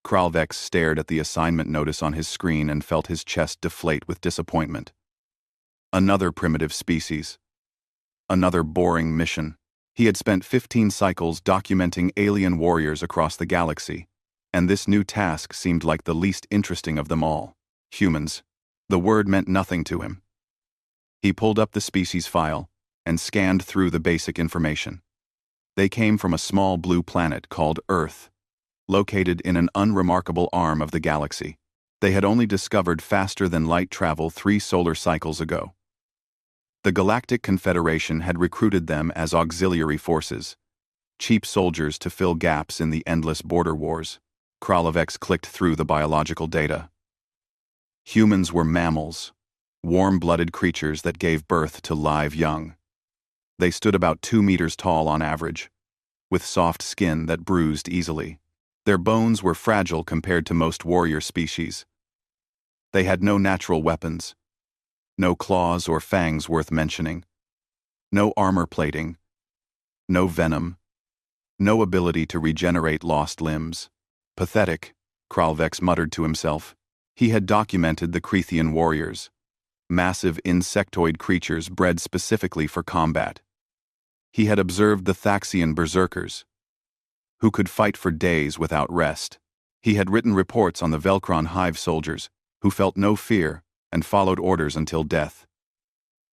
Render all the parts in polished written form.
Kralvex stared at the assignment notice on his screen and felt his chest deflate with disappointment. Another primitive species. Another boring mission. He had spent 15 cycles documenting alien warriors across the galaxy, and this new task seemed like the least interesting of them all. Humans. The word meant nothing to him. He pulled up the species file and scanned through the basic information. They came from a small blue planet called Earth, located in an unremarkable arm of the galaxy. They had only discovered faster-than-light travel 3 solar cycles ago. The Galactic Confederation had recruited them as auxiliary forces, cheap soldiers to fill gaps in the endless border wars. Kralvex clicked through the biological data. Humans were mammals, warm-blooded creatures that gave birth to live young. They stood about 2 meters tall on average, with soft skin that bruised easily. Their bones were fragile compared to most warrior species. They had no natural weapons, no claws or fangs worth mentioning, no armor plating, no venom, no ability to regenerate lost limbs. Pathetic, Kralvex muttered to himself. He had documented the Crethean warriors, massive insectoid creatures bred specifically for combat. He had observed the Thaxian berserkers, who could fight for days without rest. He had written reports on the Velcron hive soldiers, who felt no fear and followed orders until death.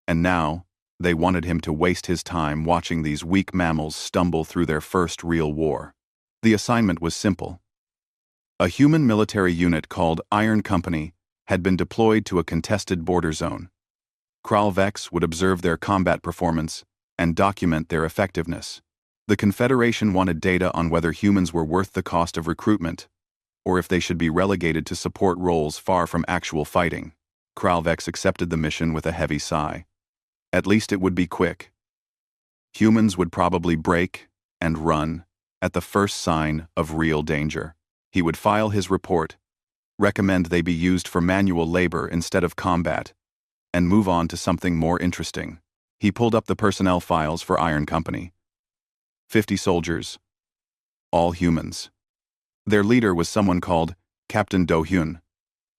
And now, they wanted him to waste his time watching these weak mammals stumble through their first real war. The assignment was simple. A human military unit called Iron Company had been deployed to a contested border zone. Kralvex would observe their combat performance and document their effectiveness. The Confederation wanted data on whether humans were worth the cost of recruitment, or if they should be relegated to support roles far from actual fighting. Kralvex accepted the mission with a heavy sigh. At least it would be quick. Humans would probably break and run at the first sign of real danger. He would file his report, recommend they be used for manual labor instead of combat, and move on to something more interesting. He pulled up the personnel files for Iron Company. 50 soldiers, all humans. Their leader was someone called Captain Do-hyun,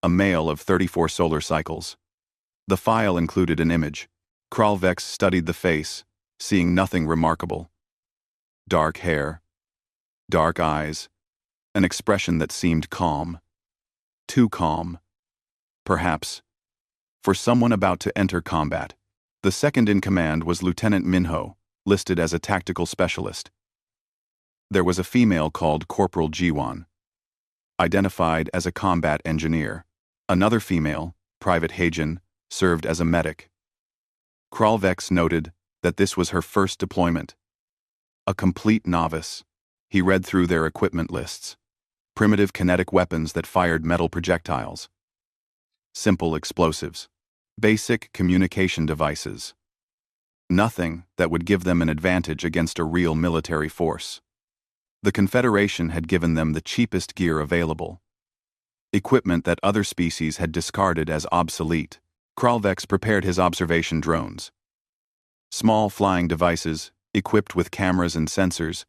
a male of 34 solar cycles. The file included an image. Kralvex studied the face, seeing nothing remarkable. Dark hair, dark eyes, an expression that seemed calm. Too calm, perhaps, for someone about to enter combat. The second in command was Lieutenant Minho, listed as a tactical specialist. There was a female called Corporal Jiwon, identified as a combat engineer. Another female, Private Haejin, served as a medic. Kralvex noted that this was her first deployment. A complete novice. He read through their equipment lists. Primitive kinetic weapons that fired metal projectiles. Simple explosives. Basic communication devices. Nothing that would give them an advantage against a real military force. The Confederation had given them the cheapest gear available. Equipment that other species had discarded as obsolete. Kralvex prepared his observation drones. Small flying devices, equipped with cameras and sensors.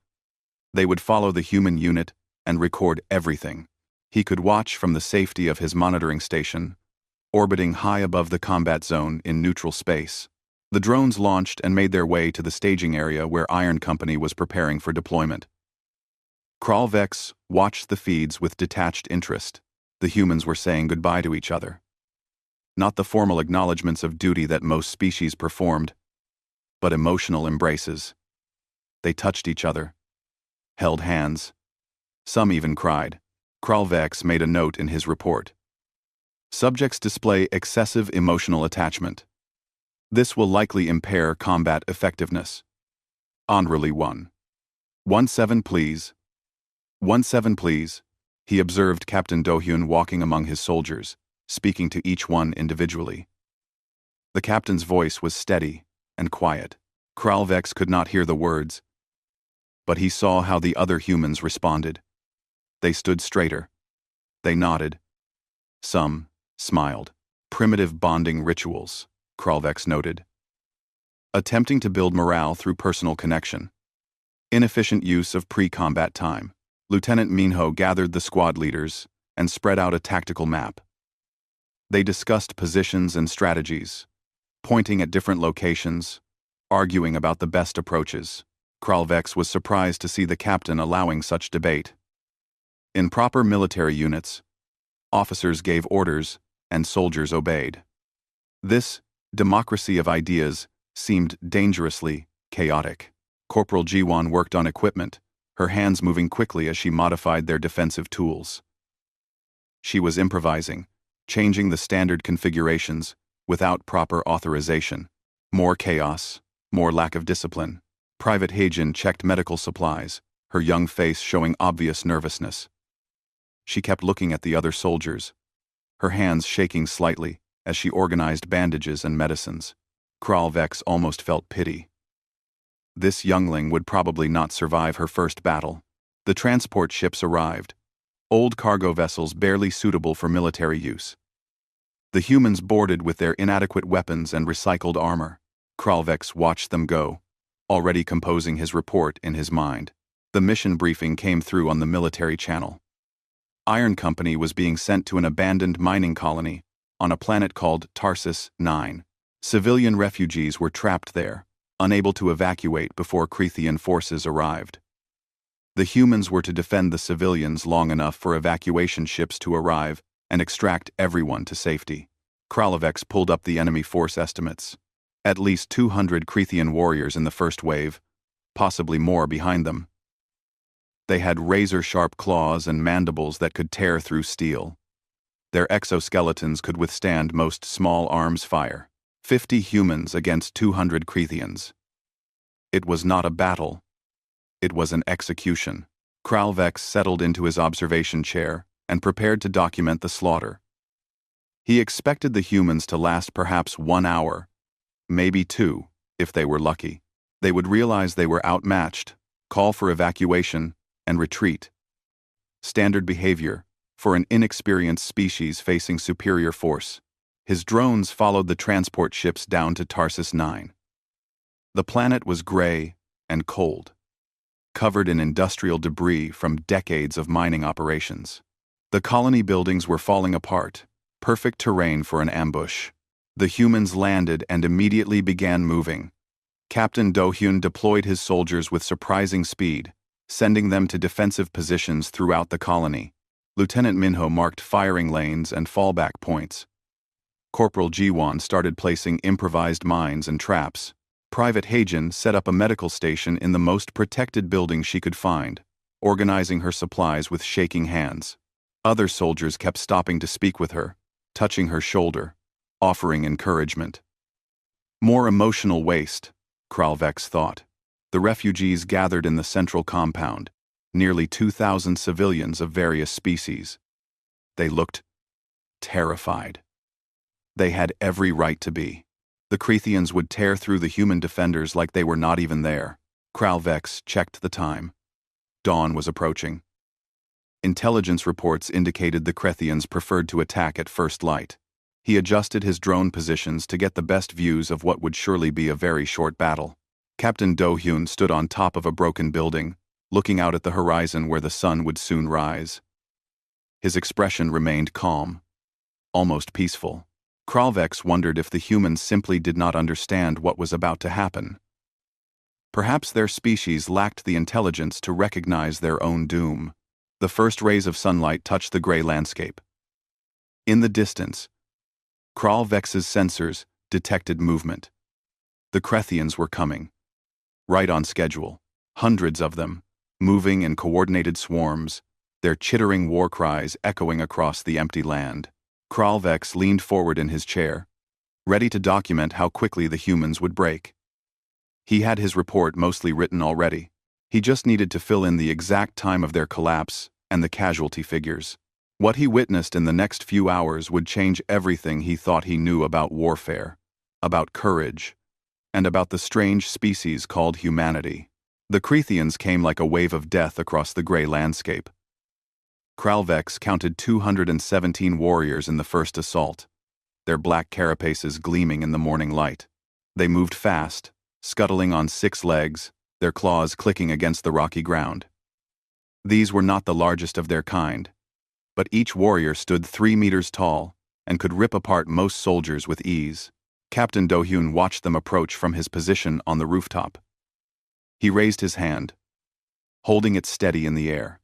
They would follow the human unit and record everything. He could watch from the safety of his monitoring station, orbiting high above the combat zone in neutral space. The drones launched and made their way to the staging area where Iron Company was preparing for deployment. Kralvex watched the feeds with detached interest. The humans were saying goodbye to each other. Not the formal acknowledgments of duty that most species performed, but emotional embraces. They touched each other, held hands. Some even cried. Kralvex made a note in his report. Subjects display excessive emotional attachment. This will likely impair combat effectiveness. Honorably 1. 17 please. 17 please. He observed Captain Do-hyun walking among his soldiers, speaking to each one individually. The captain's voice was steady and quiet. Kralvex could not hear the words, but he saw how the other humans responded. They stood straighter. They nodded. Some smiled. Primitive bonding rituals, Kralvex noted. Attempting to build morale through personal connection. Inefficient use of pre-combat time. Lieutenant Minho gathered the squad leaders and spread out a tactical map. They discussed positions and strategies, pointing at different locations, arguing about the best approaches. Kralvex was surprised to see the captain allowing such debate. In proper military units, officers gave orders and soldiers obeyed. This democracy of ideas seemed dangerously chaotic. Corporal Jiwan worked on equipment, her hands moving quickly as she modified their defensive tools. She was improvising, changing the standard configurations without proper authorization. More chaos, more lack of discipline. Private Heijin checked medical supplies, her young face showing obvious nervousness. She kept looking at the other soldiers, her hands shaking slightly as she organized bandages and medicines. Kralvex almost felt pity. This youngling would probably not survive her first battle. The transport ships arrived, old cargo vessels barely suitable for military use. The humans boarded with their inadequate weapons and recycled armor. Kralvex watched them go, already composing his report in his mind. The mission briefing came through on the military channel. Iron Company was being sent to an abandoned mining colony on a planet called Tarsus 9. Civilian refugees were trapped there, unable to evacuate before Crethean forces arrived. The humans were to defend the civilians long enough for evacuation ships to arrive and extract everyone to safety. Kralvex pulled up the enemy force estimates. At least 200 Crethean warriors in the first wave, possibly more behind them. They had razor-sharp claws and mandibles that could tear through steel. Their exoskeletons could withstand most small arms fire. 50 humans against 200 Cretheans. It was not a battle. It was an execution. Kralvex settled into his observation chair and prepared to document the slaughter. He expected the humans to last perhaps 1 hour, maybe 2, if they were lucky. They would realize they were outmatched, call for evacuation, and retreat. Standard behavior for an inexperienced species facing superior force. His drones followed the transport ships down to Tarsus 9. The planet was gray and cold, covered in industrial debris from decades of mining operations. The colony buildings were falling apart, perfect terrain for an ambush. The humans landed and immediately began moving. Captain Do-hyun deployed his soldiers with surprising speed, sending them to defensive positions throughout the colony. Lieutenant Minho marked firing lanes and fallback points. Corporal Jiwan started placing improvised mines and traps. Private Heijin set up a medical station in the most protected building she could find, organizing her supplies with shaking hands. Other soldiers kept stopping to speak with her, touching her shoulder, offering encouragement. More emotional waste, Kralvex thought. The refugees gathered in the central compound, nearly 2,000 civilians of various species. They looked terrified. They had every right to be. The Cretheans would tear through the human defenders like they were not even there. Kralvex checked the time. Dawn was approaching. Intelligence reports indicated the Cretheans preferred to attack at first light. He adjusted his drone positions to get the best views of what would surely be a very short battle. Captain Do-hyun stood on top of a broken building, looking out at the horizon where the sun would soon rise. His expression remained calm, almost peaceful. Kralvex wondered if the humans simply did not understand what was about to happen. Perhaps their species lacked the intelligence to recognize their own doom. The first rays of sunlight touched the gray landscape. In the distance, Kralvex's sensors detected movement. The Cretheans were coming. Right on schedule. Hundreds of them, moving in coordinated swarms, their chittering war cries echoing across the empty land. Kralvex leaned forward in his chair, ready to document how quickly the humans would break. He had his report mostly written already. He just needed to fill in the exact time of their collapse and the casualty figures. What he witnessed in the next few hours would change everything he thought he knew about warfare, about courage, and about the strange species called humanity. The Cretheans came like a wave of death across the gray landscape. Kralvex counted 217 warriors in the first assault, their black carapaces gleaming in the morning light. They moved fast, scuttling on 6 legs, their claws clicking against the rocky ground. These were not the largest of their kind, but each warrior stood 3 meters tall and could rip apart most soldiers with ease. Captain Do-hyun watched them approach from his position on the rooftop. He raised his hand, holding it steady in the air.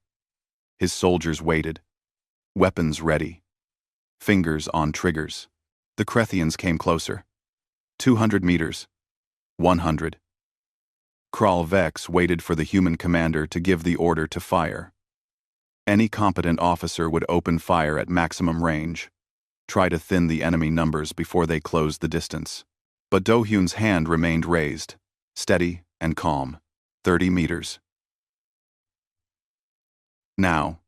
His soldiers waited, weapons ready, fingers on triggers. The Krethians came closer. 200 meters. 100. Kral Vex waited for the human commander to give the order to fire. Any competent officer would open fire at maximum range, try to thin the enemy numbers before they closed the distance. But Do-hyun's hand remained raised, steady and calm. 30 meters. Now,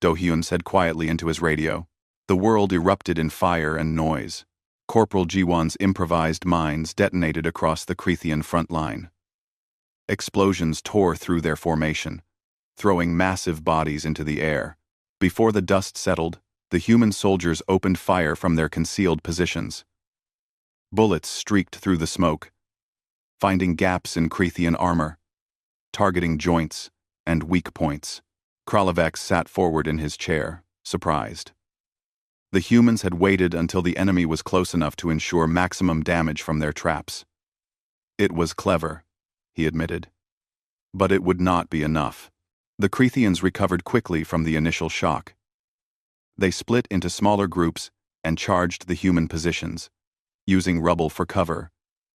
Do-hyun said quietly into his radio. The world erupted in fire and noise. Corporal Ji-won's improvised mines detonated across the Krethian front line. Explosions tore through their formation, throwing massive bodies into the air. Before the dust settled, the human soldiers opened fire from their concealed positions. Bullets streaked through the smoke, finding gaps in Krethian armor, targeting joints and weak points. Kral Vex sat forward in his chair, surprised. The humans had waited until the enemy was close enough to ensure maximum damage from their traps. It was clever, he admitted. But it would not be enough. The Krethians recovered quickly from the initial shock. They split into smaller groups and charged the human positions, using rubble for cover,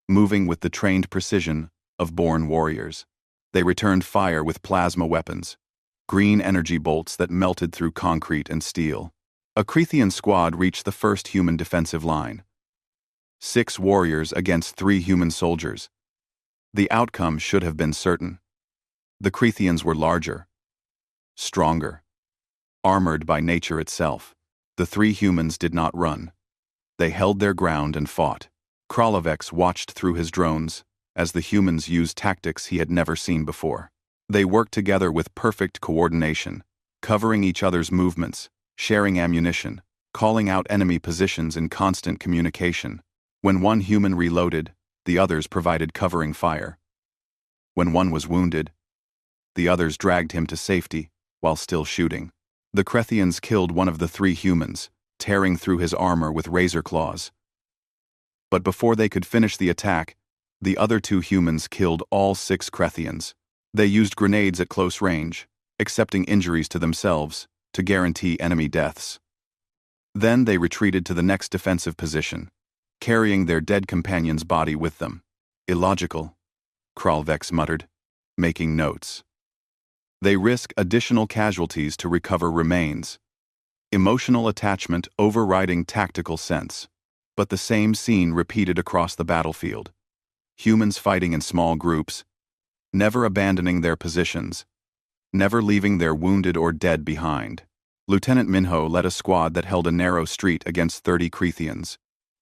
moving with the trained precision of born warriors. They returned fire with plasma weapons, green energy bolts that melted through concrete and steel. A Krethian squad reached the first human defensive line. 6 warriors against 3 human soldiers. The outcome should have been certain. The Krethians were larger, stronger, armored by nature itself. The 3 humans did not run. They held their ground and fought. Kral Vex watched through his drones as the humans used tactics he had never seen before. They worked together with perfect coordination, covering each other's movements, sharing ammunition, calling out enemy positions in constant communication. When one human reloaded, the others provided covering fire. When one was wounded, the others dragged him to safety while still shooting. The Krethians killed one of the 3 humans, tearing through his armor with razor claws. But before they could finish the attack, the other 2 humans killed all 6 Krethians. They used grenades at close range, accepting injuries to themselves to guarantee enemy deaths. Then they retreated to the next defensive position, carrying their dead companion's body with them. Illogical, Kral Vex muttered, making notes. They risk additional casualties to recover remains. Emotional attachment overriding tactical sense. But the same scene repeated across the battlefield. Humans fighting in small groups, never abandoning their positions, never leaving their wounded or dead behind. Lieutenant Minho led a squad that held a narrow street against 30 Krethians,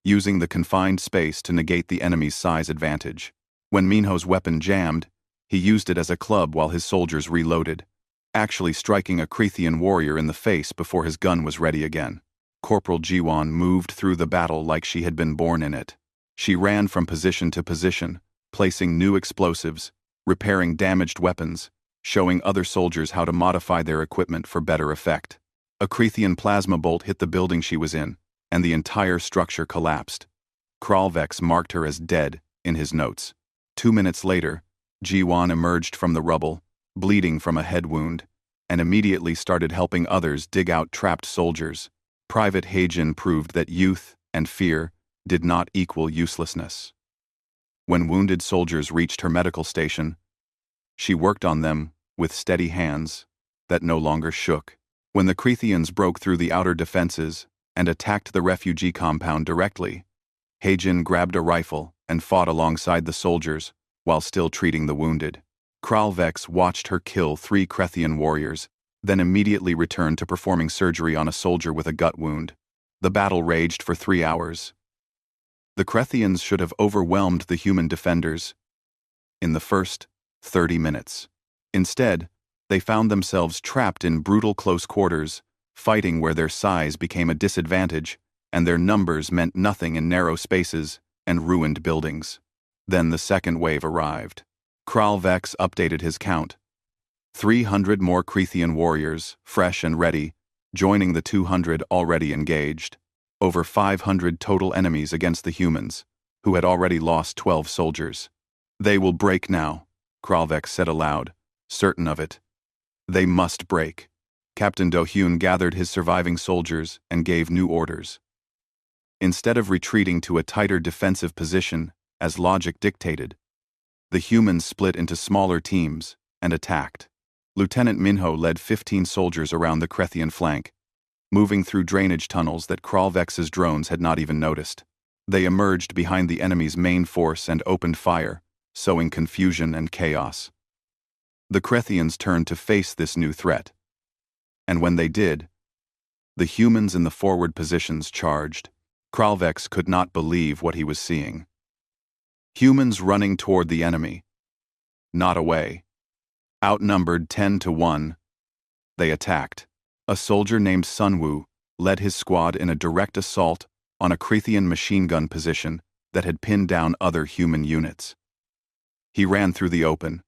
using the confined space to negate the enemy's size advantage. When Minho's weapon jammed, he used it as a club while his soldiers reloaded, actually striking a Krethian warrior in the face before his gun was ready again. Corporal Ji-won moved through the battle like she had been born in it. She ran from position to position, placing new explosives, repairing damaged weapons, showing other soldiers how to modify their equipment for better effect. A Krethian plasma bolt hit the building she was in, and the entire structure collapsed. Kral Vex marked her as dead in his notes. 2 minutes later, Ji-won emerged from the rubble, bleeding from a head wound, and immediately started helping others dig out trapped soldiers. Private Hae-jin proved that youth and fear did not equal uselessness. When wounded soldiers reached her medical station, she worked on them with steady hands that no longer shook. When the Krethians broke through the outer defenses and attacked the refugee compound directly, Hae-jin grabbed a rifle and fought alongside the soldiers while still treating the wounded. Kral Vex watched her kill 3 Krethian warriors, then immediately returned to performing surgery on a soldier with a gut wound. The battle raged for 3 hours. The Krethians should have overwhelmed the human defenders in the first 30 minutes. Instead, they found themselves trapped in brutal close quarters, fighting where their size became a disadvantage and their numbers meant nothing in narrow spaces and ruined buildings. Then the second wave arrived. Kral Vex updated his count. 300 more Crethean warriors, fresh and ready, joining the 200 already engaged. Over 500 total enemies against the humans, who had already lost 12 soldiers. They will break now, Kralvex said aloud, certain of it. They must break. Captain Do-hyun gathered his surviving soldiers and gave new orders. Instead of retreating to a tighter defensive position, as logic dictated, the humans split into smaller teams and attacked. Lieutenant Minho led 15 soldiers around the Crethean flank, moving through drainage tunnels that Kralvex's drones had not even noticed. They emerged behind the enemy's main force and opened fire, sowing confusion and chaos. The Cretheans turned to face this new threat. And when they did, the humans in the forward positions charged. Kralvex could not believe what he was seeing. Humans running toward the enemy. Not away. Outnumbered 10-1, they attacked. A soldier named Sunwoo led his squad in a direct assault on a Crethean machine gun position that had pinned down other human units. He ran through the open,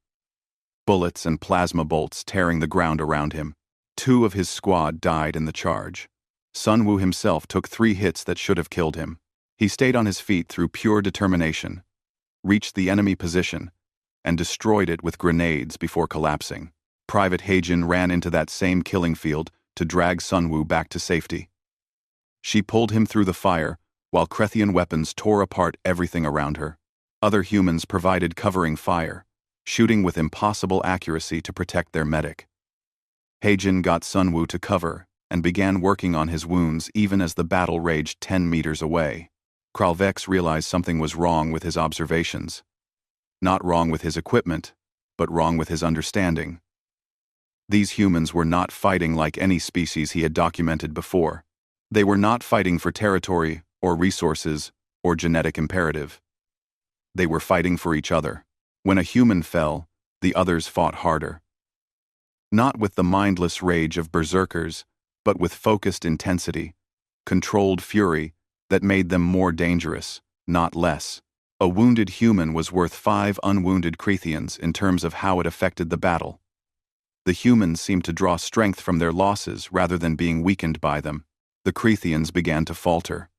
bullets and plasma bolts tearing the ground around him. 2 of his squad died in the charge. Sunwoo himself took 3 hits that should have killed him. He stayed on his feet through pure determination, reached the enemy position, and destroyed it with grenades before collapsing. Private Heijin ran into that same killing field to drag Sunwoo back to safety. She pulled him through the fire, while Crethean weapons tore apart everything around her. Other humans provided covering fire, shooting with impossible accuracy to protect their medic. Heijin got Sunwoo to cover and began working on his wounds even as the battle raged 10 meters away. Kralvex realized something was wrong with his observations. Not wrong with his equipment, but wrong with his understanding. These humans were not fighting like any species he had documented before. They were not fighting for territory or resources or genetic imperative. They were fighting for each other. When a human fell, the others fought harder. Not with the mindless rage of berserkers, but with focused intensity, controlled fury that made them more dangerous, not less. A wounded human was worth 5 unwounded Cretheans in terms of how it affected the battle. The humans seemed to draw strength from their losses rather than being weakened by them. The Cretheans began to falter.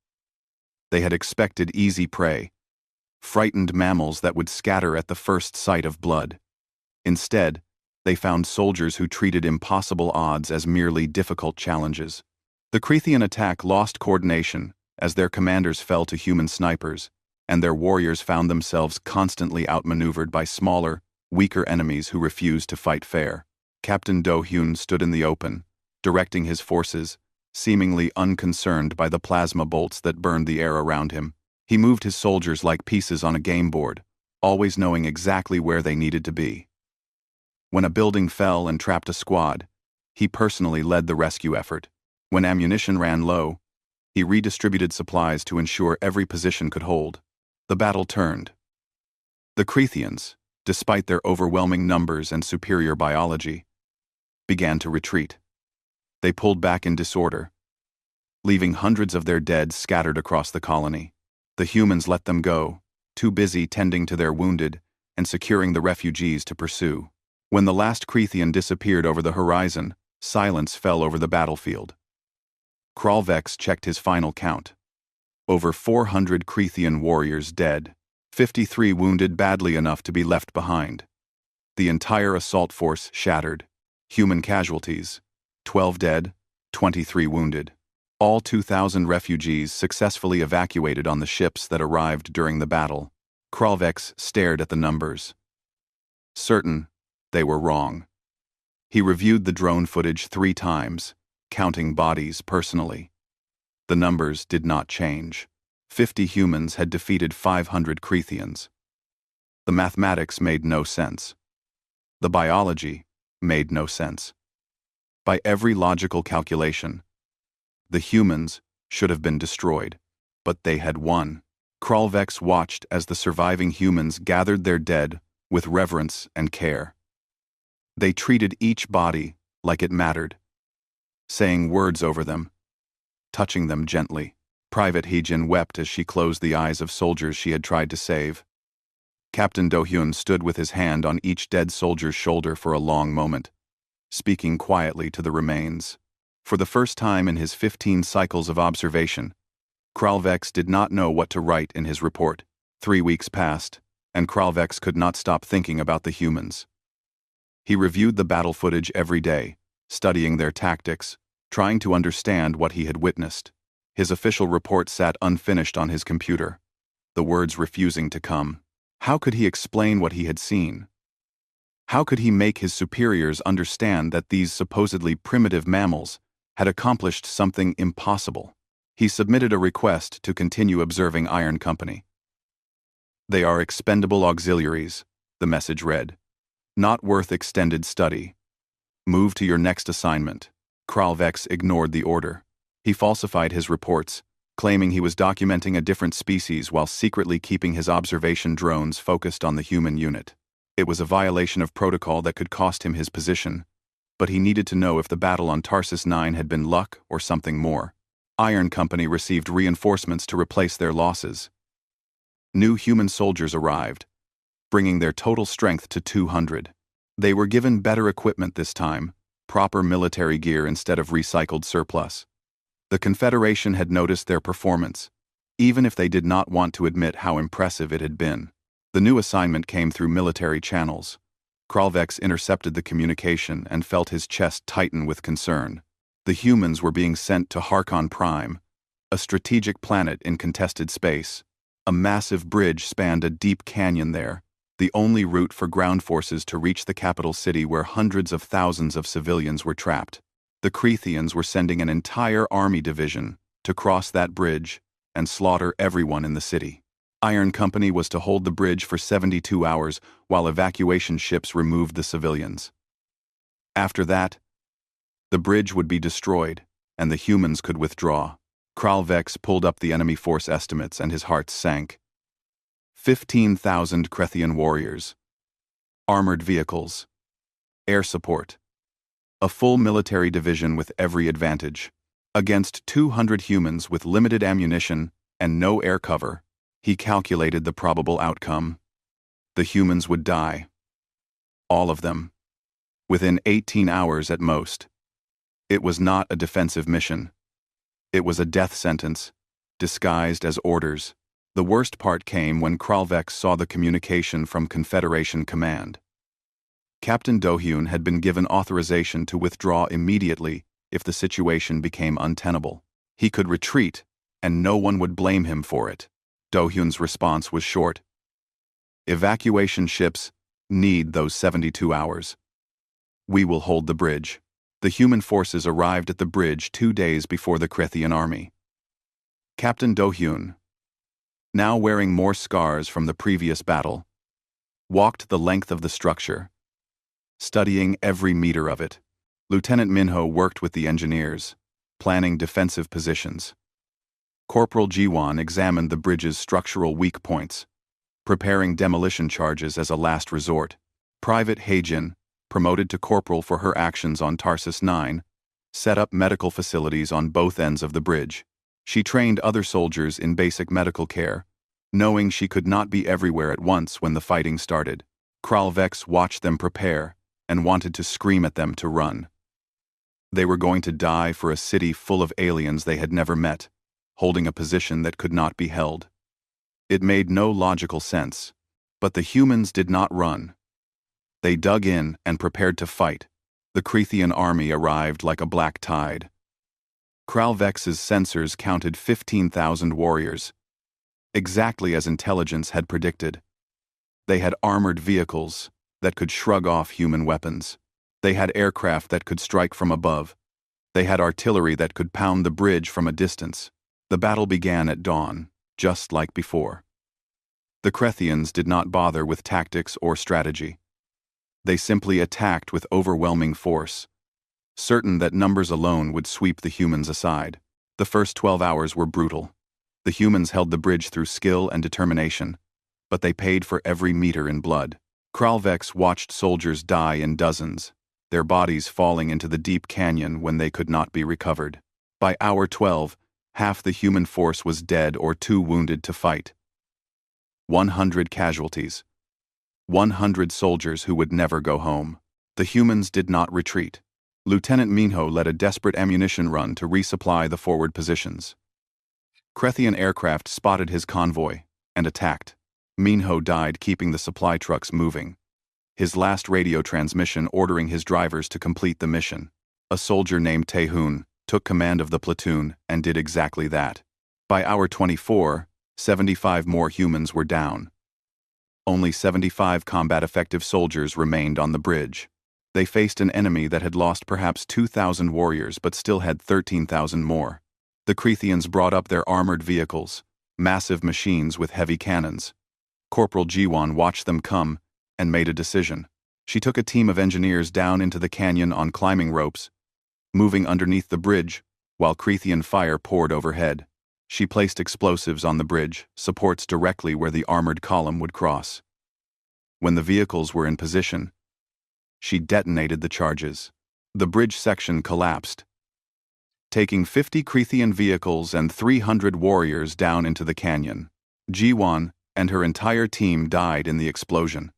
They had expected easy prey, frightened mammals that would scatter at the first sight of blood. Instead, they found soldiers who treated impossible odds as merely difficult challenges. The Crethean attack lost coordination as their commanders fell to human snipers, and their warriors found themselves constantly outmaneuvered by smaller, weaker enemies who refused to fight fair. Captain Do-hyun stood in the open, directing his forces, seemingly unconcerned by the plasma bolts that burned the air around him. He moved his soldiers like pieces on a game board, always knowing exactly where they needed to be. When a building fell and trapped a squad, he personally led the rescue effort. When ammunition ran low, he redistributed supplies to ensure every position could hold. The battle turned. The Cretheans, despite their overwhelming numbers and superior biology, began to retreat. They pulled back in disorder, leaving hundreds of their dead scattered across the colony. The humans let them go, too busy tending to their wounded and securing the refugees to pursue. When the last Crethean disappeared over the horizon, silence fell over the battlefield. Kralvex checked his final count. Over 400 Crethean warriors dead, 53 wounded badly enough to be left behind. The entire assault force shattered. Human casualties, 12 dead, 23 wounded. All 2,000 refugees successfully evacuated on the ships that arrived during the battle. Kralvex stared at the numbers. Certain, they were wrong. He reviewed the drone footage 3 times, counting bodies personally. The numbers did not change. 50 humans had defeated 500 Cretheans. The mathematics made no sense. The biology made no sense. By every logical calculation, the humans should have been destroyed, but they had won. Kralvex watched as the surviving humans gathered their dead with reverence and care. They treated each body like it mattered, saying words over them, touching them gently. Private Heijin wept as she closed the eyes of soldiers she had tried to save. Captain Do-hyun stood with his hand on each dead soldier's shoulder for a long moment. speaking quietly to the remains. For the first time in his 15 cycles of observation, Kralvex did not know what to write in his report. 3 weeks passed, and Kralvex could not stop thinking about the humans. He reviewed the battle footage every day, studying their tactics, trying to understand what he had witnessed. His official report sat unfinished on his computer, the words refusing to come. How could he explain what he had seen? How could he make his superiors understand that these supposedly primitive mammals had accomplished something impossible? He submitted a request to continue observing Iron Company. "They are expendable auxiliaries," the message read. "Not worth extended study. Move to your next assignment." Kralvex ignored the order. He falsified his reports, claiming he was documenting a different species while secretly keeping his observation drones focused on the human unit. It was a violation of protocol that could cost him his position, but he needed to know if the battle on Tarsus 9 had been luck or something more. Iron Company received reinforcements to replace their losses. New human soldiers arrived, bringing their total strength to 200. They were given better equipment this time, proper military gear instead of recycled surplus. The Confederation had noticed their performance, even if they did not want to admit how impressive it had been. The new assignment came through military channels. Kralvex intercepted the communication and felt his chest tighten with concern. The humans were being sent to Harkon Prime, a strategic planet in contested space. A massive bridge spanned a deep canyon there, the only route for ground forces to reach the capital city where hundreds of thousands of civilians were trapped. The Creathians were sending an entire army division to cross that bridge and slaughter everyone in the city. Iron Company was to hold the bridge for 72 hours while evacuation ships removed the civilians. After that, the bridge would be destroyed, and the humans could withdraw. Kralvex pulled up the enemy force estimates and his heart sank. 15,000 Krethian warriors. Armored vehicles. Air support. A full military division with every advantage. Against 200 humans with limited ammunition and no air cover, he calculated the probable outcome. The humans would die. All of them. Within 18 hours at most. It was not a defensive mission. It was a death sentence, disguised as orders. The worst part came when Kralvex saw the communication from Confederation Command. Captain Dohyun had been given authorization to withdraw immediately if the situation became untenable. He could retreat, and no one would blame him for it. Dohyun's response was short. "Evacuation ships need those 72 hours. We will hold the bridge." The human forces arrived at the bridge 2 days before the Krethian army. Captain Dohyun, now wearing more scars from the previous battle, walked the length of the structure, studying every meter of it. Lieutenant Minho worked with the engineers, planning defensive positions. Corporal Jiwan examined the bridge's structural weak points, preparing demolition charges as a last resort. Private Heijin, promoted to corporal for her actions on Tarsus 9, set up medical facilities on both ends of the bridge. She trained other soldiers in basic medical care, knowing she could not be everywhere at once when the fighting started. Kralvex watched them prepare and wanted to scream at them to run. They were going to die for a city full of aliens they had never met, holding a position that could not be held. It made no logical sense, but the humans did not run. They dug in and prepared to fight. The Krethian army arrived like a black tide. Kralvex's sensors counted 15,000 warriors, exactly as intelligence had predicted. They had armored vehicles that could shrug off human weapons. They had aircraft that could strike from above. They had artillery that could pound the bridge from a distance. The battle began at dawn, just like before. The Krethians did not bother with tactics or strategy. They simply attacked with overwhelming force, certain that numbers alone would sweep the humans aside. The first 12 hours were brutal. The humans held the bridge through skill and determination, but they paid for every meter in blood. Kralvex watched soldiers die in dozens, their bodies falling into the deep canyon when they could not be recovered. By hour 12, half the human force was dead or too wounded to fight. 100 casualties. 100 soldiers who would never go home. The humans did not retreat. Lieutenant Minho led a desperate ammunition run to resupply the forward positions. Krethian aircraft spotted his convoy and attacked. Minho died keeping the supply trucks moving, his last radio transmission ordering his drivers to complete the mission. A soldier named Taehoon took command of the platoon and did exactly that. By hour 24, 75 more humans were down. Only 75 combat-effective soldiers remained on the bridge. They faced an enemy that had lost perhaps 2,000 warriors but still had 13,000 more. The Krethians brought up their armored vehicles, massive machines with heavy cannons. Corporal Jiwon watched them come and made a decision. She took a team of engineers down into the canyon on climbing ropes, moving underneath the bridge while Krethian fire poured overhead. She placed explosives on the bridge, supports directly where the armored column would cross. When the vehicles were in position, she detonated the charges. The bridge section collapsed, taking 50 Krethian vehicles and 300 warriors down into the canyon. Jiwon and her entire team died in the explosion.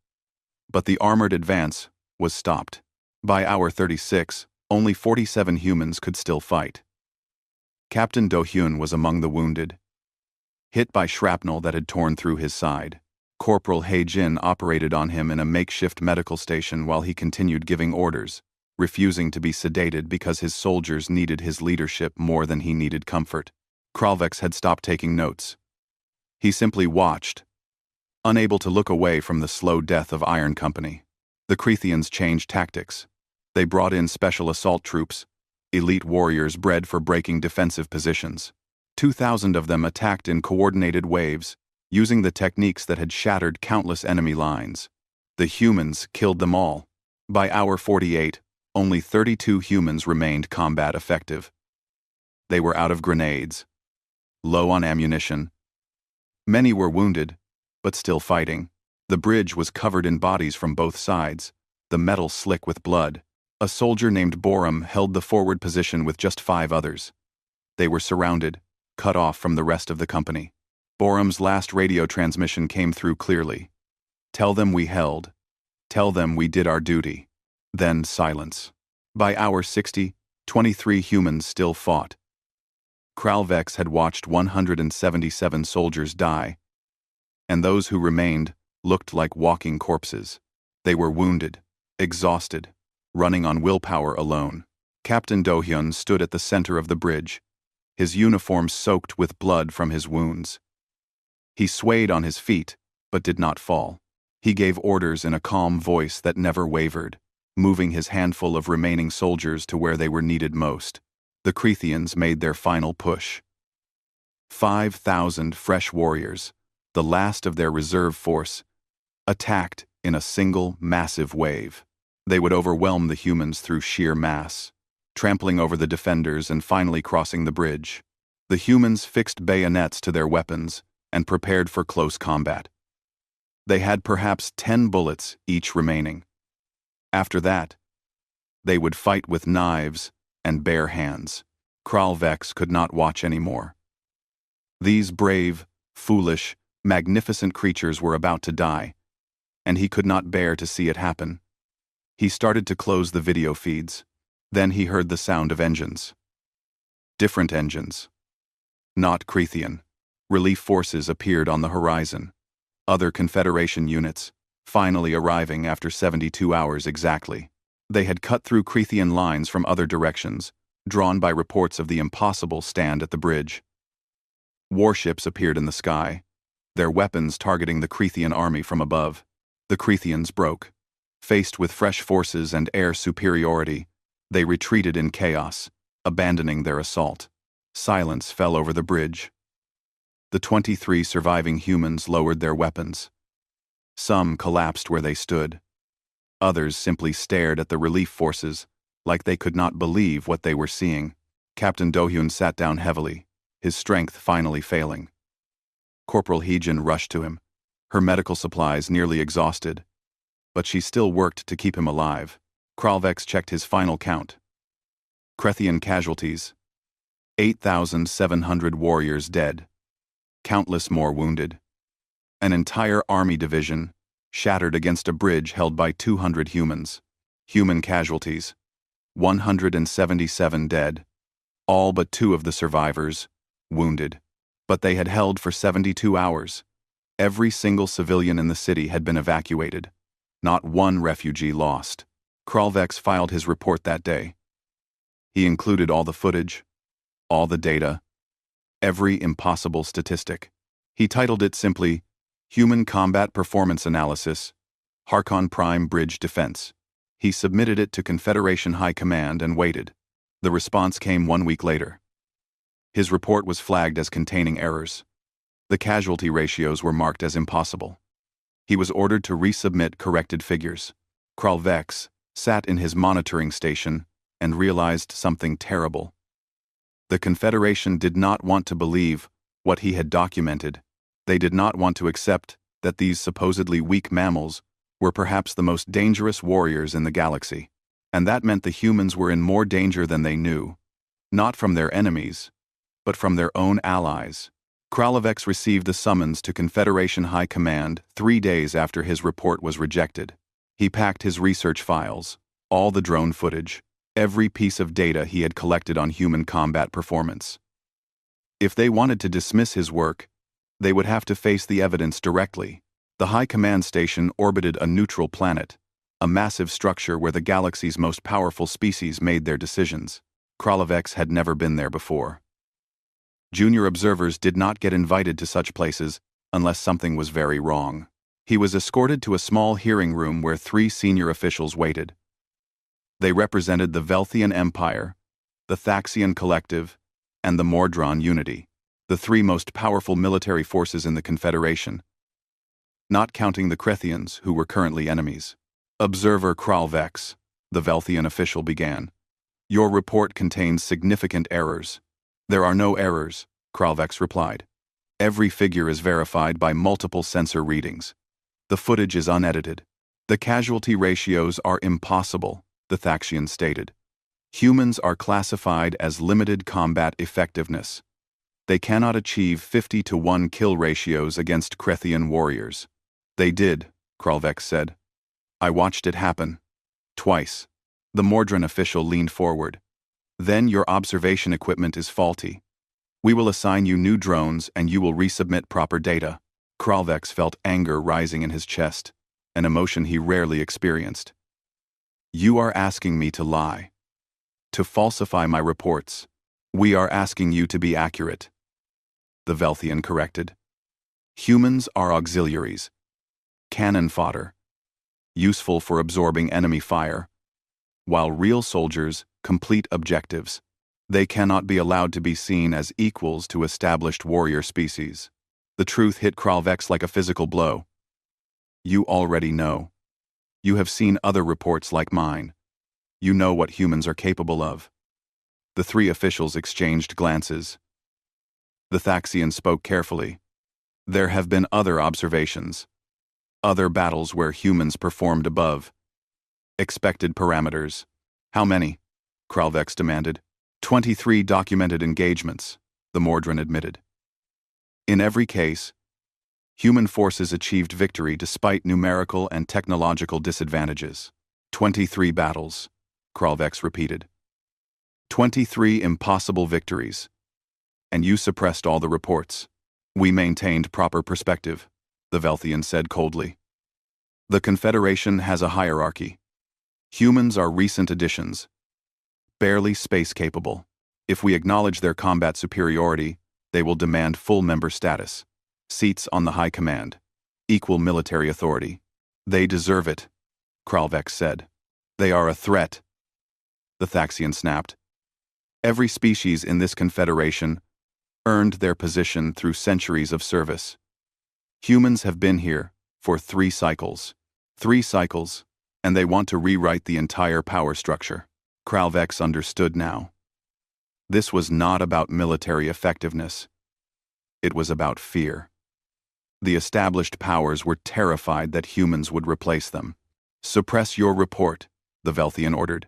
But the armored advance was stopped. By hour 36, only 47 humans could still fight. Captain Do-hyun was among the wounded, hit by shrapnel that had torn through his side. Corporal Hae-jin operated on him in a makeshift medical station while he continued giving orders, refusing to be sedated because his soldiers needed his leadership more than he needed comfort. Kralvex had stopped taking notes. He simply watched, unable to look away from the slow death of Iron Company. The Krethians changed tactics. They brought in special assault troops, elite warriors bred for breaking defensive positions. 2,000 of them attacked in coordinated waves, using the techniques that had shattered countless enemy lines. The humans killed them all. By hour 48, only 32 humans remained combat effective. They were out of grenades, low on ammunition. Many were wounded, but still fighting. The bridge was covered in bodies from both sides, the metal slick with blood. A soldier named Borum held the forward position with just 5 others. They were surrounded, cut off from the rest of the company. Borum's last radio transmission came through clearly. "Tell them we held. Tell them we did our duty." Then silence. By hour 60, 23 humans still fought. Kralvex had watched 177 soldiers die, and those who remained looked like walking corpses. They were wounded, exhausted, running on willpower alone. Captain Do-hyun stood at the center of the bridge, his uniform soaked with blood from his wounds. He swayed on his feet, but did not fall. He gave orders in a calm voice that never wavered, moving his handful of remaining soldiers to where they were needed most. The Krethians made their final push. 5,000 fresh warriors, the last of their reserve force, attacked in a single massive wave. They would overwhelm the humans through sheer mass, trampling over the defenders and finally crossing the bridge. The humans fixed bayonets to their weapons and prepared for close combat. They had perhaps 10 bullets each remaining. After that, they would fight with knives and bare hands. Kralvex could not watch anymore. These brave, foolish, magnificent creatures were about to die, and he could not bear to see it happen. He started to close the video feeds. Then he heard the sound of engines. Different engines. Not Krethian. Relief forces appeared on the horizon. Other Confederation units, finally arriving after 72 hours exactly. They had cut through Krethian lines from other directions, drawn by reports of the impossible stand at the bridge. Warships appeared in the sky, their weapons targeting the Krethian army from above. The Krethians broke. Faced with fresh forces and air superiority, they retreated in chaos, abandoning their assault. Silence fell over the bridge. The 23 surviving humans lowered their weapons. Some collapsed where they stood. Others simply stared at the relief forces, like they could not believe what they were seeing. Captain Do-hyun sat down heavily, his strength finally failing. Corporal Hae-jin rushed to him, her medical supplies nearly exhausted, but she still worked to keep him alive. Kralvex checked his final count. Krethian casualties: 8,700 warriors dead, countless more wounded. An entire army division shattered against a bridge held by 200 humans. Human casualties: 177 dead, all but 2 of the survivors wounded. But they had held for 72 hours. Every single civilian in the city had been evacuated. Not one refugee lost. Kralvex filed his report that day. He included all the footage, all the data, every impossible statistic. He titled it simply, Human Combat Performance Analysis, Harkon Prime Bridge Defense. He submitted it to Confederation High Command and waited. The response came 1 week later. His report was flagged as containing errors. The casualty ratios were marked as impossible. He was ordered to resubmit corrected figures. Kralvex sat in his monitoring station and realized something terrible. The Confederation did not want to believe what he had documented. They did not want to accept that these supposedly weak mammals were perhaps the most dangerous warriors in the galaxy. And that meant the humans were in more danger than they knew, not from their enemies, but from their own allies. Kralvex received the summons to Confederation High Command 3 days after his report was rejected. He packed his research files, all the drone footage, every piece of data he had collected on human combat performance. If they wanted to dismiss his work, they would have to face the evidence directly. The High Command Station orbited a neutral planet, a massive structure where the galaxy's most powerful species made their decisions. Kralvex had never been there before. Junior observers did not get invited to such places unless something was very wrong. He was escorted to a small hearing room where 3 senior officials waited. They represented the Velthian Empire, the Thaxian Collective, and the Mordron Unity, the 3 most powerful military forces in the Confederation, not counting the Krethians, who were currently enemies. Observer Kralvex, the Velthian official began. Your report contains significant errors. There are no errors, Kralvex replied. Every figure is verified by multiple sensor readings. The footage is unedited. The casualty ratios are impossible, the Thaxian stated. Humans are classified as limited combat effectiveness. They cannot achieve 50-to-1 kill ratios against Krethian warriors. They did, Kralvex said. I watched it happen. Twice. The Mordron official leaned forward. Then your observation equipment is faulty. We will assign you new drones and you will resubmit proper data. Kralvex felt anger rising in his chest, an emotion he rarely experienced. You are asking me to lie, to falsify my reports. We are asking you to be accurate. The Velthian corrected. Humans are auxiliaries, cannon fodder, useful for absorbing enemy fire, while real soldiers complete objectives. They cannot be allowed to be seen as equals to established warrior species. The truth hit Kralvex like a physical blow. You already know. You have seen other reports like mine. You know what humans are capable of. The 3 officials exchanged glances. The Thaxian spoke carefully. There have been other observations. Other battles where humans performed above expected parameters. How many? Kralvex demanded. 23 documented engagements, the Mordron admitted. In every case, human forces achieved victory despite numerical and technological disadvantages. 23 battles, Kralvex repeated. 23 impossible victories. And you suppressed all the reports. We maintained proper perspective, the Velthian said coldly. The Confederation has a hierarchy. Humans are recent additions, barely space-capable. If we acknowledge their combat superiority, they will demand full member status, seats on the High Command, equal military authority. They deserve it, Kralvex said. They are a threat. The Thaxian snapped. Every species in this Confederation earned their position through centuries of service. Humans have been here for 3 cycles. 3 cycles, and they want to rewrite the entire power structure. Kralvex understood now. This was not about military effectiveness. It was about fear. The established powers were terrified that humans would replace them. Suppress your report, the Velthian ordered.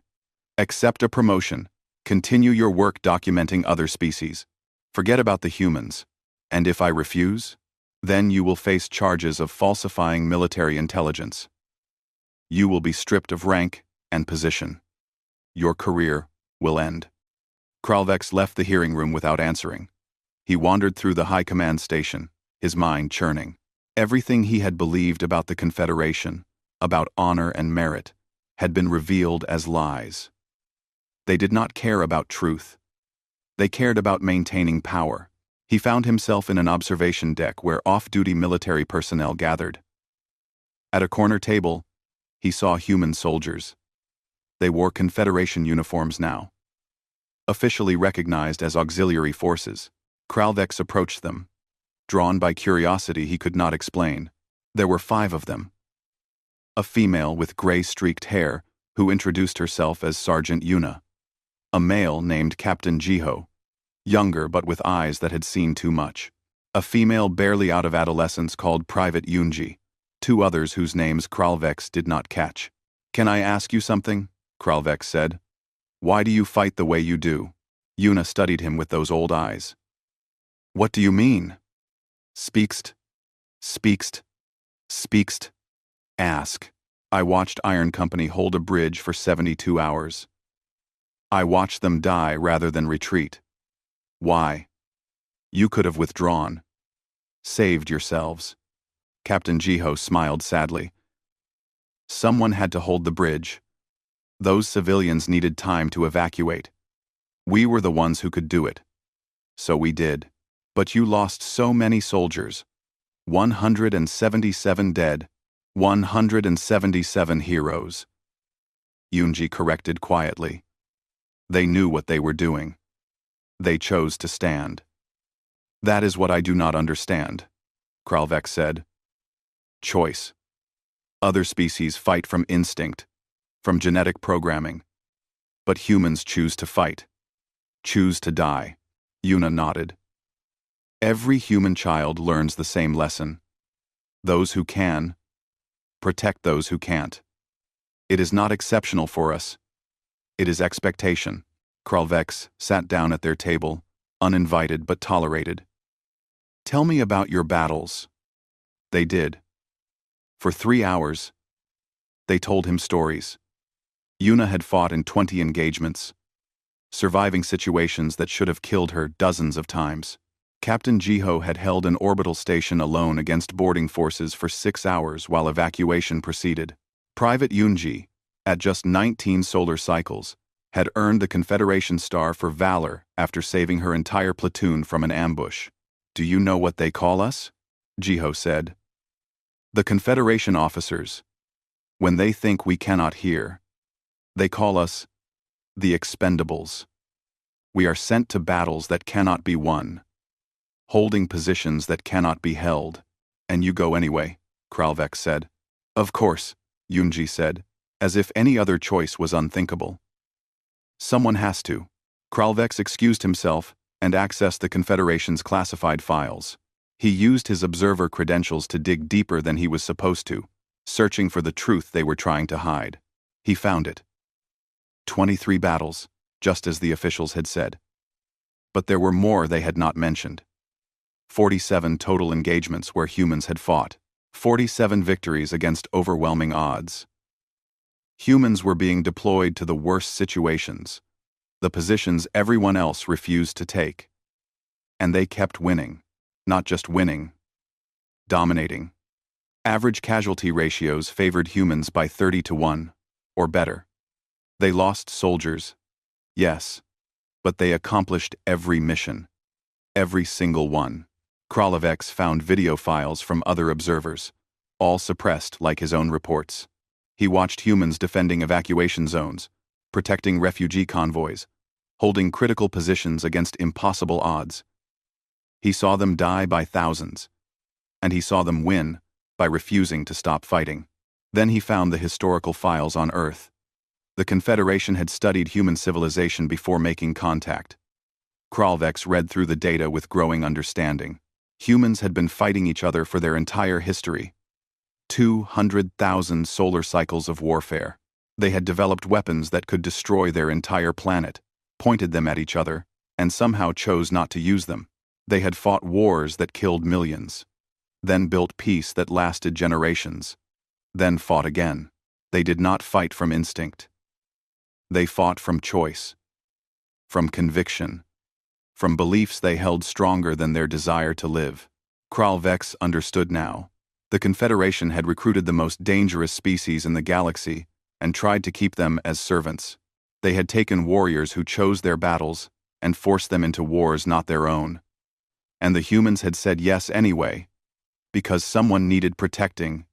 Accept a promotion. Continue your work documenting other species. Forget about the humans. And if I refuse, then you will face charges of falsifying military intelligence. You will be stripped of rank and position. Your career will end. Kralvex left the hearing room without answering. He wandered through the high command station, his mind churning. Everything he had believed about the Confederation, about honor and merit, had been revealed as lies. They did not care about truth. They cared about maintaining power. He found himself in an observation deck where off-duty military personnel gathered. At a corner table, he saw human soldiers. They wore Confederation uniforms now. Officially recognized as auxiliary forces, Kralvex approached them. Drawn by curiosity he could not explain. There were 5 of them. A female with gray-streaked hair, who introduced herself as Sergeant Yuna. A male named Captain Jiho, younger but with eyes that had seen too much. A female barely out of adolescence called Private Yunji. 2 others whose names Kralvex did not catch. "Can I ask you something?" Kralvex said. "Why do you fight the way you do?" Yuna studied him with those old eyes. "What do you mean?" "Speakst. Ask. I watched Iron Company hold a bridge for 72 hours. I watched them die rather than retreat. Why? You could have withdrawn. Saved yourselves." Captain Jiho smiled sadly. "Someone had to hold the bridge. Those civilians needed time to evacuate. We were the ones who could do it. So we did. But you lost so many soldiers. 177 dead. 177 heroes." Yunji corrected quietly. "They knew what they were doing. They chose to stand." "That is what I do not understand," Kralvex said. "Choice. Other species fight from instinct, from genetic programming. But humans choose to fight. Choose to die." Yuna nodded. "Every human child learns the same lesson. Those who can, protect those who can't. It is not exceptional for us. It is expectation." Kralvex sat down at their table, uninvited but tolerated. "Tell me about your battles." They did. For 3 hours, they told him stories. Yuna had fought in 20 engagements, surviving situations that should have killed her dozens of times. Captain Jiho had held an orbital station alone against boarding forces for 6 hours while evacuation proceeded. Private Yunji, at just 19 solar cycles, had earned the Confederation Star for valor after saving her entire platoon from an ambush. "Do you know what they call us?" Jiho said. "The Confederation officers. When they think we cannot hear, they call us the Expendables. We are sent to battles that cannot be won, holding positions that cannot be held. And you go anyway," Kralvex said. "Of course," Yunji said, as if any other choice was unthinkable. "Someone has to." Kralvex excused himself and accessed the Confederation's classified files. He used his observer credentials to dig deeper than he was supposed to, searching for the truth they were trying to hide. He found it. 23 battles, just as the officials had said. But there were more they had not mentioned. 47 total engagements where humans had fought. 47 victories against overwhelming odds. Humans were being deployed to the worst situations, the positions everyone else refused to take. And they kept winning. Not just winning, dominating. Average casualty ratios favored humans by 30 to 1, or better. They lost soldiers, yes, but they accomplished every mission. Every single one. Kralvex found video files from other observers, all suppressed like his own reports. He watched humans defending evacuation zones, protecting refugee convoys, holding critical positions against impossible odds. He saw them die by thousands, and he saw them win by refusing to stop fighting. Then he found the historical files on Earth. The Confederation had studied human civilization before making contact. Kralvex read through the data with growing understanding. Humans had been fighting each other for their entire history. 200,000 solar cycles of warfare. They had developed weapons that could destroy their entire planet, pointed them at each other, and somehow chose not to use them. They had fought wars that killed millions, then built peace that lasted generations, then fought again. They did not fight from instinct. They fought from choice, from conviction, from beliefs they held stronger than their desire to live. Kralvex understood now. The Confederation had recruited the most dangerous species in the galaxy and tried to keep them as servants. They had taken warriors who chose their battles and forced them into wars not their own. And the humans had said yes anyway, because someone needed protecting,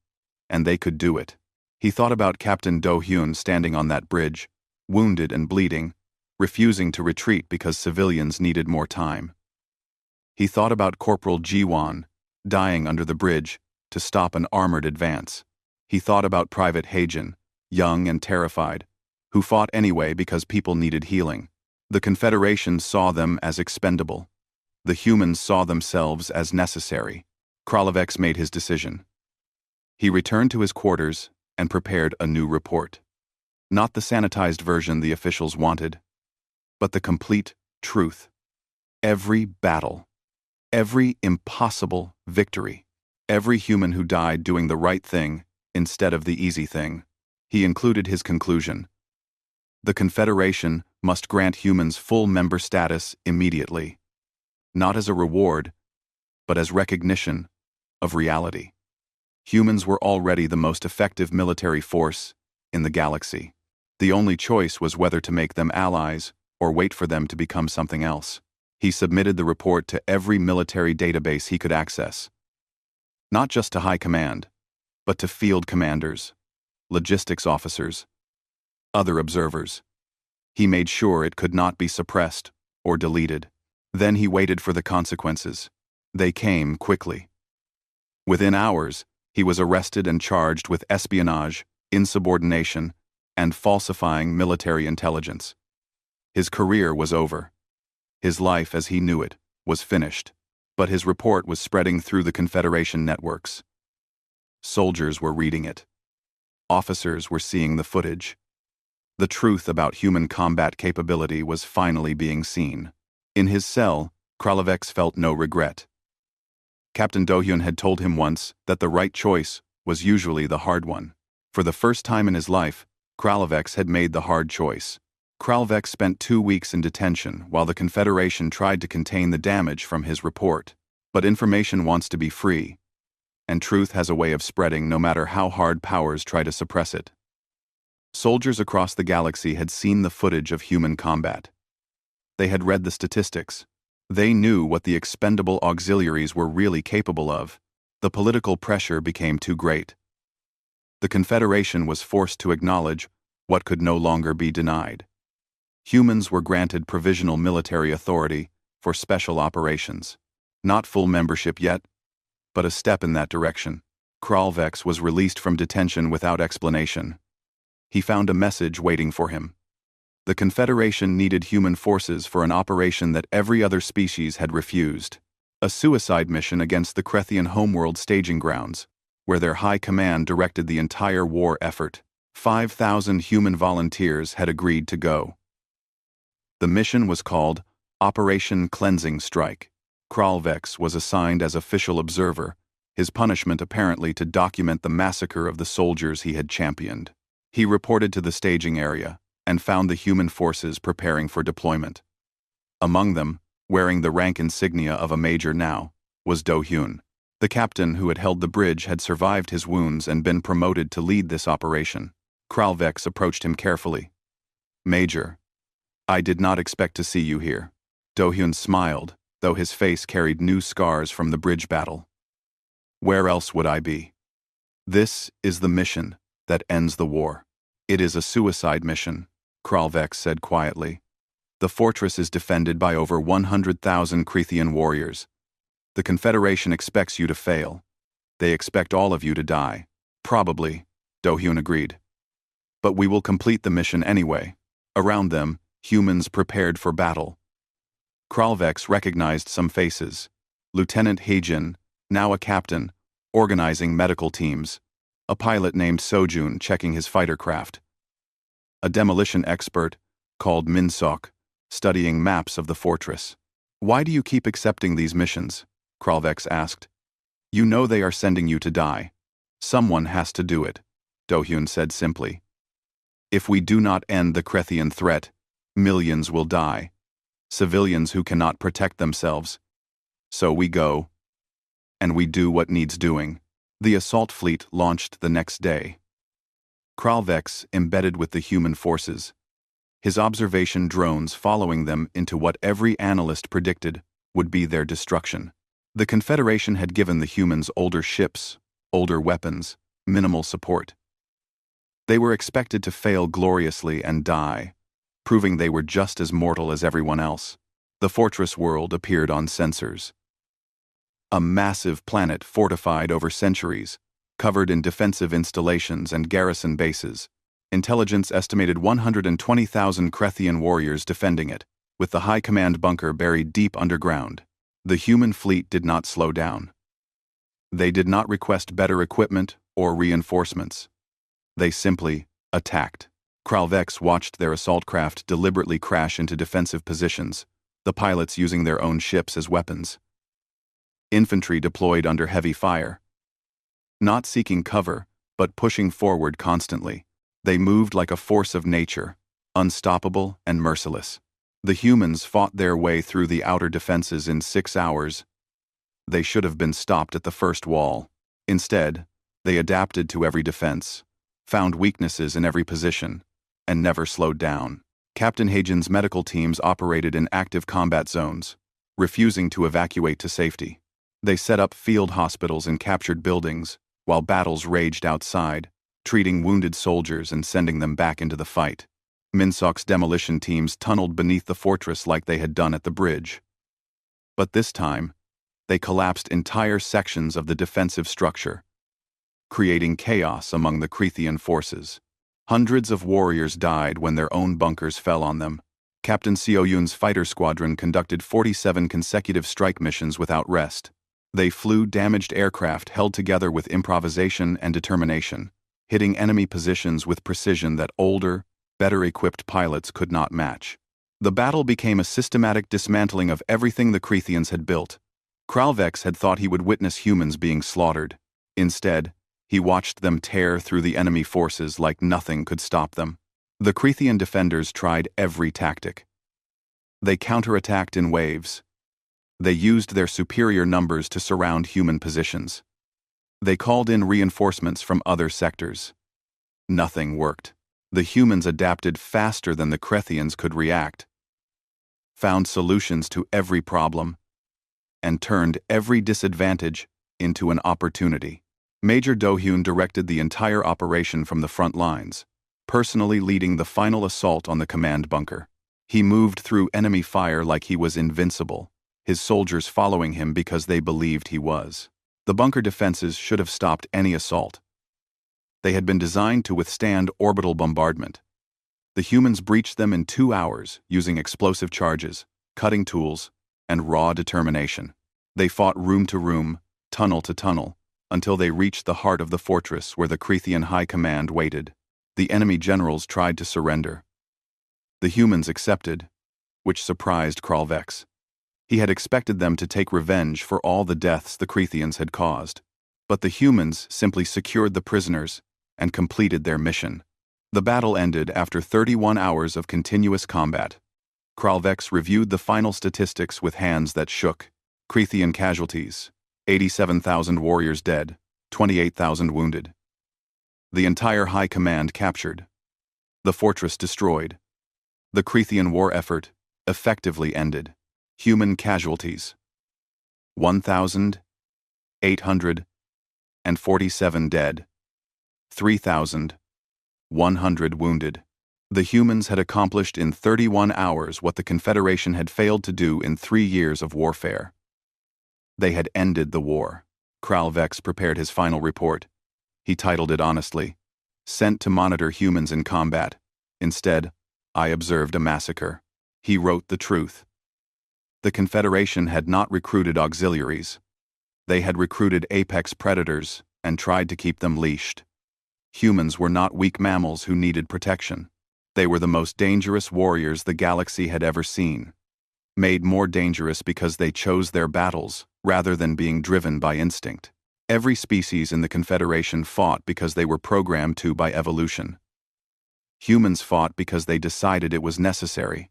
and they could do it. He thought about Captain Do-hyun standing on that bridge, wounded and bleeding, refusing to retreat because civilians needed more time. He thought about Corporal Ji-won, dying under the bridge to stop an armored advance. He thought about Private Haejin, young and terrified, who fought anyway because people needed healing. The Confederation saw them as expendable. The humans saw themselves as necessary. Kralvex made his decision. He returned to his quarters and prepared a new report. Not the sanitized version the officials wanted, but the complete truth. Every battle, every impossible victory, every human who died doing the right thing instead of the easy thing. He included his conclusion. The Confederation must grant humans full member status immediately, not as a reward, but as recognition of reality. Humans were already the most effective military force in the galaxy. The only choice was whether to make them allies or wait for them to become something else. He submitted the report to every military database he could access. Not just to high command, but to field commanders, logistics officers, other observers. He made sure it could not be suppressed or deleted. Then he waited for the consequences. They came quickly. Within hours, he was arrested and charged with espionage, insubordination, and falsifying military intelligence. His career was over. His life as he knew it was finished, but his report was spreading through the Confederation networks. Soldiers were reading it. Officers were seeing the footage. The truth about human combat capability was finally being seen. In his cell, Kralvex felt no regret. Captain Do-hyun had told him once that the right choice was usually the hard one. For the first time in his life, Kralvex had made the hard choice. Kralvex spent 2 weeks in detention while the Confederation tried to contain the damage from his report. But information wants to be free, and truth has a way of spreading no matter how hard powers try to suppress it. Soldiers across the galaxy had seen the footage of human combat. They had read the statistics. They knew what the expendable auxiliaries were really capable of. The political pressure became too great. The Confederation was forced to acknowledge what could no longer be denied. Humans were granted provisional military authority for special operations. Not full membership yet, but a step in that direction. Kralvex was released from detention without explanation. He found a message waiting for him. The Confederation needed human forces for an operation that every other species had refused. A suicide mission against the Krethian homeworld staging grounds, where their high command directed the entire war effort. 5,000 human volunteers had agreed to go. The mission was called Operation Cleansing Strike. Kralvex was assigned as official observer, his punishment apparently to document the massacre of the soldiers he had championed. He reported to the staging area and found the human forces preparing for deployment. Among them, wearing the rank insignia of a major now, was Do-hyun. The captain who had held the bridge had survived his wounds and been promoted to lead this operation. Kralvex approached him carefully. "Major, I did not expect to see you here." Do-hyun smiled, though his face carried new scars from the bridge battle. "Where else would I be? This is the mission that ends the war." "It is a suicide mission," Kralvex said quietly. "The fortress is defended by over 100,000 Krethian warriors. The Confederation expects you to fail. They expect all of you to die." "Probably," Do-hyun agreed. "But we will complete the mission anyway." Around them, humans prepared for battle. Kralvex recognized some faces. Lieutenant Haejin, now a captain, organizing medical teams. A pilot named Sojun checking his fighter craft. A demolition expert, called Minsok, studying maps of the fortress. "Why do you keep accepting these missions?" Kralvex asked. "You know they are sending you to die. Someone has to do it," Do-hyun said simply. If we do not end the Krethian threat, millions will die. Civilians who cannot protect themselves. So we go, and we do what needs doing. The assault fleet launched the next day. Kralvex embedded with the human forces, his observation drones following them into what every analyst predicted would be their destruction. The Confederation had given the humans older ships, older weapons, minimal support. They were expected to fail gloriously and die, proving they were just as mortal as everyone else. The fortress world appeared on sensors. A massive planet fortified over centuries, covered in defensive installations and garrison bases. Intelligence estimated 120,000 Krethian warriors defending it, with the high command bunker buried deep underground. The human fleet did not slow down. They did not request better equipment or reinforcements. They simply attacked. Kralvex watched their assault craft deliberately crash into defensive positions, the pilots using their own ships as weapons. Infantry deployed under heavy fire. Not seeking cover, but pushing forward constantly. They moved like a force of nature, unstoppable and merciless. The humans fought their way through the outer defenses in 6 hours. They should have been stopped at the first wall. Instead, they adapted to every defense, found weaknesses in every position, and never slowed down. Captain Hagen's medical teams operated in active combat zones, refusing to evacuate to safety. They set up field hospitals in captured buildings, while battles raged outside, treating wounded soldiers and sending them back into the fight. Minsok's demolition teams tunneled beneath the fortress like they had done at the bridge. But this time, they collapsed entire sections of the defensive structure, creating chaos among the Krethian forces. Hundreds of warriors died when their own bunkers fell on them. Captain Seoyun's fighter squadron conducted 47 consecutive strike missions without rest. They flew damaged aircraft held together with improvisation and determination, hitting enemy positions with precision that older, better-equipped pilots could not match. The battle became a systematic dismantling of everything the Krethians had built. Kralvex had thought he would witness humans being slaughtered. Instead, he watched them tear through the enemy forces like nothing could stop them. The Krethian defenders tried every tactic. They counterattacked in waves. They used their superior numbers to surround human positions. They called in reinforcements from other sectors. Nothing worked. The humans adapted faster than the Krethians could react, found solutions to every problem, and turned every disadvantage into an opportunity. Major Do-hyun directed the entire operation from the front lines, personally leading the final assault on the command bunker. He moved through enemy fire like he was invincible, his soldiers following him because they believed he was. The bunker defenses should have stopped any assault. They had been designed to withstand orbital bombardment. The humans breached them in 2 hours using explosive charges, cutting tools, and raw determination. They fought room to room, tunnel to tunnel, until they reached the heart of the fortress where the Krethian High Command waited. The enemy generals tried to surrender. The humans accepted, which surprised Kralvex. He had expected them to take revenge for all the deaths the Krethians had caused. But the humans simply secured the prisoners and completed their mission. The battle ended after 31 hours of continuous combat. Kralvex reviewed the final statistics with hands that shook. Krethian casualties: 87,000 warriors dead, 28,000 wounded. The entire High Command captured. The fortress destroyed. The Krethian war effort effectively ended. Human casualties: 1,847 dead, 3,100 wounded. The humans had accomplished in 31 hours what the Confederation had failed to do in 3 years of warfare. They had ended the war. Kralvex prepared his final report. He titled it honestly, "Sent to monitor humans in combat. Instead, I observed a massacre." He wrote the truth. The Confederation had not recruited auxiliaries. They had recruited apex predators and tried to keep them leashed. Humans were not weak mammals who needed protection. They were the most dangerous warriors the galaxy had ever seen, made more dangerous because they chose their battles rather than being driven by instinct. Every species in the Confederation fought because they were programmed to by evolution. Humans fought because they decided it was necessary.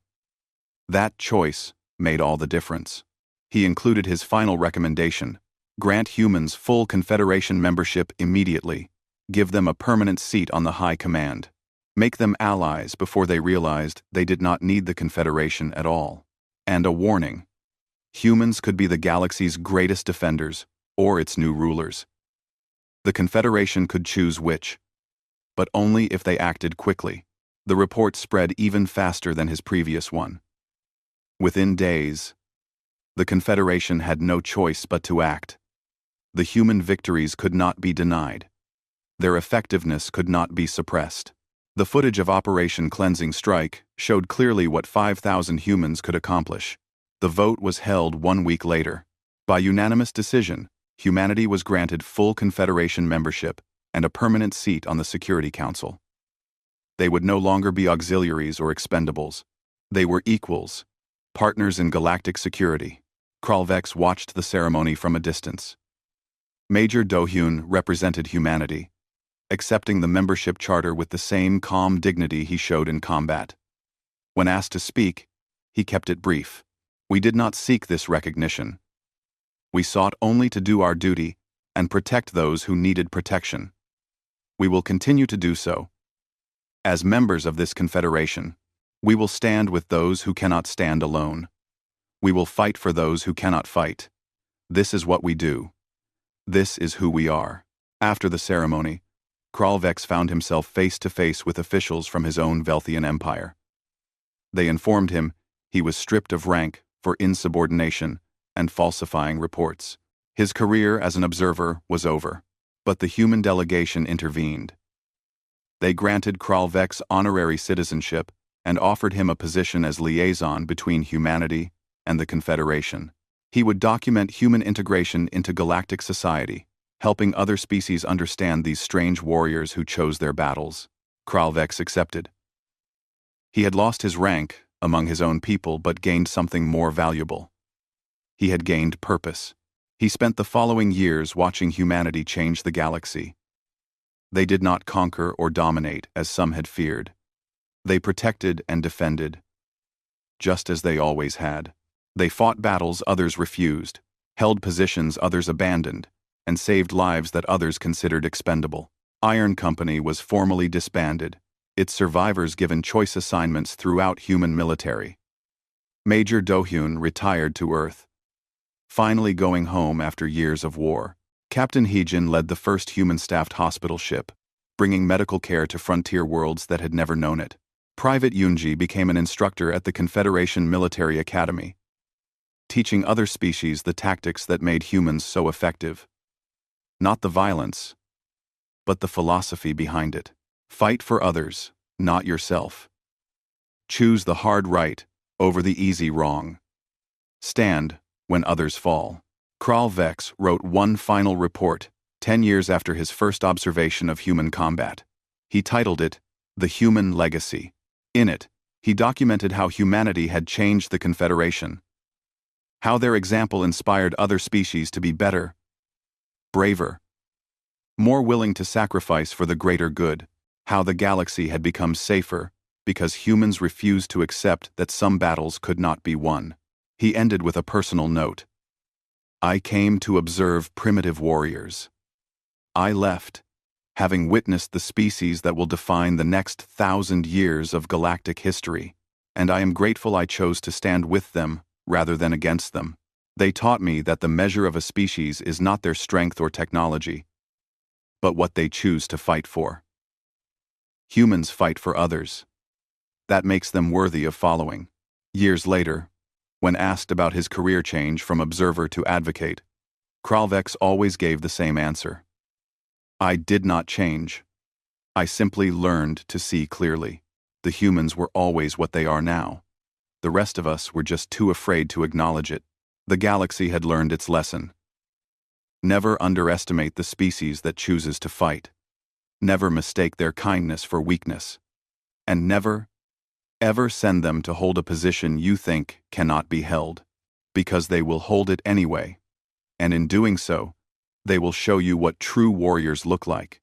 That choice made all the difference. He included his final recommendation: grant humans full Confederation membership immediately, give them a permanent seat on the high command, make them allies before they realized they did not need the Confederation at all. And a warning: humans could be the galaxy's greatest defenders or its new rulers. The Confederation could choose which, but only if they acted quickly. The report spread even faster than his previous one. Within days, the Confederation had no choice but to act. The human victories could not be denied. Their effectiveness could not be suppressed. The footage of Operation Cleansing Strike showed clearly what 5,000 humans could accomplish. The vote was held 1 week later. By unanimous decision, humanity was granted full Confederation membership and a permanent seat on the Security Council. They would no longer be auxiliaries or expendables. They were equals, partners in galactic security. Kralvex watched the ceremony from a distance. Major Do-hyun represented humanity, accepting the membership charter with the same calm dignity he showed in combat. When asked to speak, he kept it brief. We did not seek this recognition. We sought only to do our duty and protect those who needed protection. We will continue to do so. As members of this Confederation, we will stand with those who cannot stand alone. We will fight for those who cannot fight. This is what we do. This is who we are. After the ceremony, Kralvex found himself face to face with officials from his own Velthian empire. They informed him he was stripped of rank for insubordination and falsifying reports. His career as an observer was over, but the human delegation intervened. They granted Kralvex honorary citizenship and offered him a position as liaison between humanity and the Confederation. He would document human integration into galactic society, helping other species understand these strange warriors who chose their battles. Kralvex accepted. He had lost his rank among his own people but gained something more valuable. He had gained purpose. He spent the following years watching humanity change the galaxy. They did not conquer or dominate as some had feared. They protected and defended, just as they always had. They fought battles others refused, held positions others abandoned, and saved lives that others considered expendable. Iron Company was formally disbanded, its survivors given choice assignments throughout human military. Major Do-hyun retired to Earth, finally going home after years of war. Captain Heejin led the first human-staffed hospital ship, bringing medical care to frontier worlds that had never known it. Private Yoonji became an instructor at the Confederation Military Academy, teaching other species the tactics that made humans so effective. Not the violence, but the philosophy behind it. Fight for others, not yourself. Choose the hard right over the easy wrong. Stand when others fall. Kralvex wrote one final report, 10 years after his first observation of human combat. He titled it, The Human Legacy. In it, he documented how humanity had changed the Confederation, how their example inspired other species to be better, braver, more willing to sacrifice for the greater good, how the galaxy had become safer because humans refused to accept that some battles could not be won. He ended with a personal note. I came to observe primitive warriors. I left, having witnessed the species that will define the next 1,000 years of galactic history, and I am grateful I chose to stand with them rather than against them. They taught me that the measure of a species is not their strength or technology, but what they choose to fight for. Humans fight for others. That makes them worthy of following. Years later, when asked about his career change from observer to advocate, Kralvex always gave the same answer. I did not change. I simply learned to see clearly. The humans were always what they are now. The rest of us were just too afraid to acknowledge it. The galaxy had learned its lesson. Never underestimate the species that chooses to fight. Never mistake their kindness for weakness. And never, ever send them to hold a position you think cannot be held, because they will hold it anyway, and in doing so, they will show you what true warriors look like.